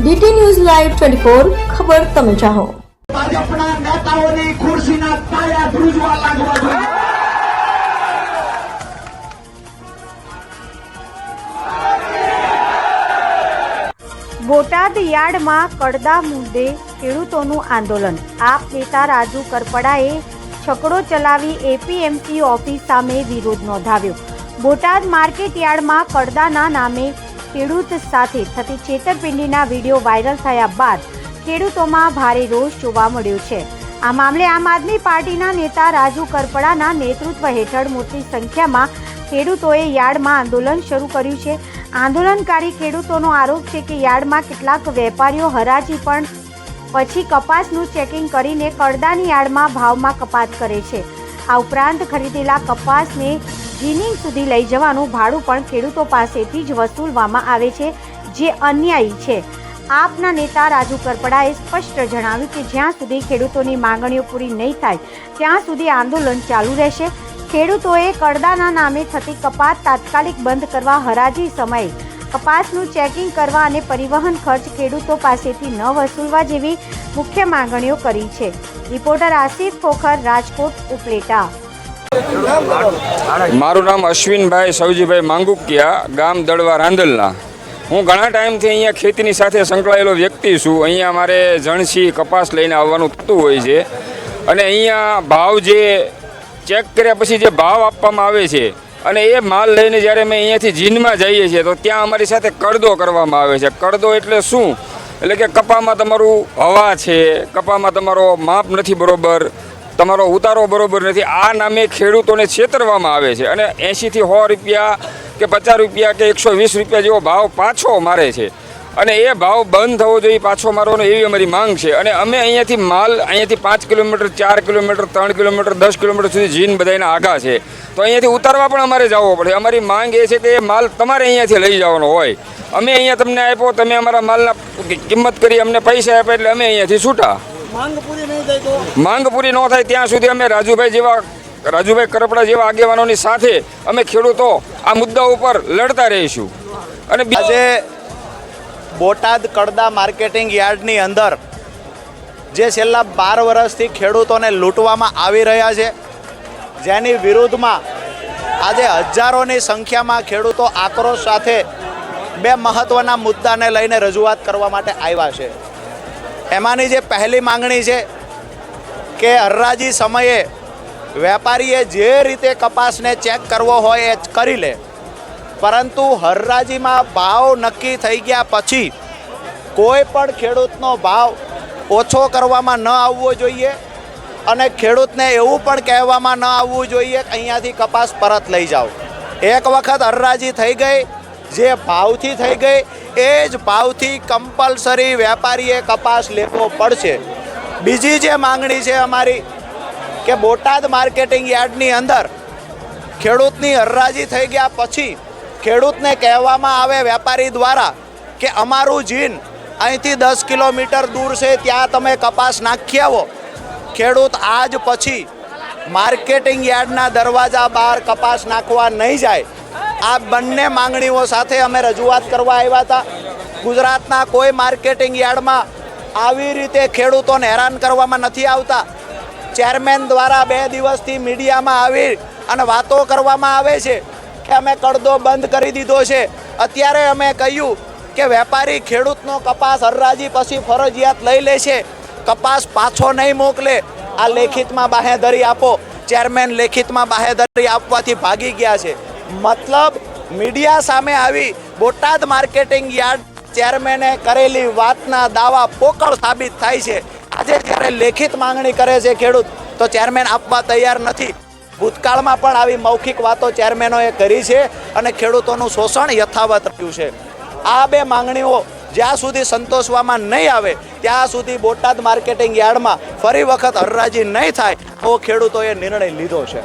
DT news live 24 ખબર તમે ચાહો। ભાજપના નેતાઓની ખુરશીના પાયા ધ્રુજવા લાગવા જોઈએ। બોટાદ યાર્ડમાં કડદા મુદ્દે ખેડૂતોનું આંદોલન। આપ નેતા રાજુ કરપડાએ છકડો ચલાવી એપીએમસી ઓફિસ સામે વિરોધ નોંધાવ્યો। બોટાદ માર્કેટ યાર્ડમાં કડદાના નામે ખેડૂત સાથે થતી છેતરપિંડીના વિડીયો વાયરલ થયા બાદ ખેડૂતોમાં ભારે રોષ જોવા મળ્યો છે। આ મામલે આમ આદમી પાર્ટીના નેતા રાજુ કરપડાના નેતૃત્વ હેઠળ મોટી સંખ્યામાં ખેડૂતોએ યાર્ડમાં આંદોલન શરૂ કર્યું છે। આંદોલનકારી ખેડૂતોનો આરોપ છે કે યાર્ડમાં કેટલાક વેપારીઓ હરાજી પણ પછી કપાસનું ચેકિંગ કરીને કડદાની યાર્ડમાં ભાવમાં કપાત કરે છે। આ ઉપરાંત ખરીદેલા કપાસને જીનિંગ સુધી લઈ જવાનું ભાડું પણ ખેડૂતો પાસેથી જ વસૂલવામાં આવે છે, જે અન્યાયી છે। આપના નેતા રાજુ કરપડાએ સ્પષ્ટ જણાવ્યું કે જ્યાં સુધી ખેડૂતોની માંગણીઓ પૂરી નહીં થાય ત્યાં સુધી આંદોલન ચાલુ રહેશે। ખેડૂતોએ કડદાના નામે થતી કપાત તાત્કાલિક બંધ કરવા, હરાજી સમયે કપાસનું ચેકિંગ કરવા અને પરિવહન ખર્ચ ખેડૂતો પાસેથી ન વસૂલવા જેવી મુખ્ય માંગણીઓ કરી છે। રિપોર્ટર આસિફ ખોખર, રાજકોટ ઉપલેટા। મારું નામ અશ્વિનભાઈ સવજીભાઈ માંગુકિયા, ગામ દળવા રાંદલના। હું ઘણા ટાઈમથી અહીંયા ખેતીની સાથે સંકળાયેલો વ્યક્તિ છું। અહીંયા મારે જણસી કપાસ લઈને આવવાનું થતું હોય છે અને અહીંયા ભાવ જે ચેક કર્યા પછી જે ભાવ આપવામાં આવે છે અને એ માલ લઈને જ્યારે અમે અહીંયાથી જીનમાં જઈએ છીએ તો ત્યાં અમારી સાથે કડદો કરવામાં આવે છે। કડદો એટલે શું? એટલે કે કપામાં તમારું હવા છે, કપામાં તમારો માપ નથી બરોબર, તમારો ઉતારો બરોબર નથી, આ નામે ખેડૂતોને છેતરવામાં આવે છે અને 80 થી 100 રૂપિયા કે 50 રૂપિયા કે 120 રૂપિયા જેવો ભાવ પાછો મારે છે અને એ ભાવ બંધ થવો જોઈએ, પાછો મારવાનો એવી અમારી માંગ છે। અને અમે અહીંયાથી માલ 5 કિલોમીટર, 4 કિલોમીટર, 3 કિલોમીટર, 10 કિલોમીટર સુધી જીન બધાના આઘા છે, તો અહીંયાથી ઉતારવા પણ અમારે જવો પડે। અમારી માંગ એ છે કે એ માલ તમારે અહીંયાથી લઈ જવાનો હોય। અમે અહીંયા તમને આપ્યો, તમે અમારા માલના કિંમત કરી અમને પૈસા આપ્યા એટલે અમે અહીંયાથી છૂટા। માંગ પૂરી ન થાય ત્યાં સુધી અમે રાજુભાઈ કરપડા જેવા આગેવાનોની સાથે અમે ખેડૂતો આ મુદ્દા ઉપર લડતા રહીશું। અને આજે બોટાદ કડદા માર્કેટિંગ યાર્ડની અંદર જે છેલ્લા 12 વર્ષથી ખેડૂતોને લૂંટવામાં આવી રહ્યા છે, જેની વિરુદ્ધમાં આજે હજારોની સંખ્યામાં ખેડૂતો આક્રોશ સાથે બે મહત્ત્વના મુદ્દાને લઈને રજૂઆત કરવા માટે આવ્યા છે। એમાંની જે પહેલી માંગણી છે કે હરાજી સમયે વેપારીએ જે રીતે કપાસને ચેક કરવો હોય એ કરી લે, પરંતુ હરાજીમાં ભાવ નક્કી થઈ ગયા પછી કોઈ પણ ખેડૂતનો ભાવ ઓછો કરવામાં ન આવવો જોઈએ અને ખેડૂતને એવું પણ કહેવામાં ન આવવું જોઈએ કે અહીંયાથી કપાસ પરત લઈ જાઓ। એક વખત હરાજી થઈ ગઈ, જે ભાવથી થઈ ગઈ એ જ ભાવથી કમ્પલસરી વેપારીએ કપાસ લેવો પડશે। બીજી જે માંગણી છે અમારી કે બોટાદ માર્કેટિંગ યાર્ડની અંદર ખેડૂતની હરાજી થઈ ગયા પછી ખેડૂતને કહેવામાં આવે વેપારી દ્વારા કે અમારું જીન અહીંથી 10 કિલોમીટર દૂર છે, ત્યાં તમે કપાસ નાખી આવો। ખેડૂત આજ પછી માર્કેટિંગ યાર્ડના દરવાજા બહાર કપાસ નાખવા નહીં જાય। આ બંને માંગણીઓ સાથે અમે રજૂઆત કરવા આવ્યા હતા। ગુજરાતના કોઈ માર્કેટિંગ યાર્ડમાં આવી રીતે ખેડૂતોને હેરાન કરવામાં નથી આવતા। ચેરમેન દ્વારા 2 દિવસથી મીડિયામાં આવી અને વાતો કરવામાં આવે છે કે અમે કડદો બંધ કરી દીધો છે। અત્યારે અમે કહ્યું કે વેપારી ખેડૂતનો કપાસ હરાજી પછી ફરજિયાત લઈ લે છે, કપાસ પાછો નહીં મોકલે। આ લેખિતમાં બાહેધરી આપો। ચેરમેન લેખિતમાં બાહેધરી આપવાથી ભાગી ગયા છે। મતલબ મીડિયા સામે આવી બોટાદ માર્કેટિંગ યાર્ડ ચેરમેને કરેલી વાતના દાવા પોકળ સાબિત થાય છે। આજે જ્યારે લેખિત માંગણી કરે છે ખેડૂત તો ચેરમેન આપવા તૈયાર નથી। ભૂતકાળમાં પણ આવી મૌખિક વાતો ચેરમેનોએ કરી છે અને ખેડૂતોનું શોષણ યથાવત રહ્યું છે। આ બે માંગણીઓ જ્યાં સુધી સંતોષવામાં નહીં આવે ત્યાં સુધી બોટાદ માર્કેટિંગ યાર્ડમાં ફરી વખત હરાજી નહીં થાય તો ખેડૂતોએ નિર્ણય લીધો છે।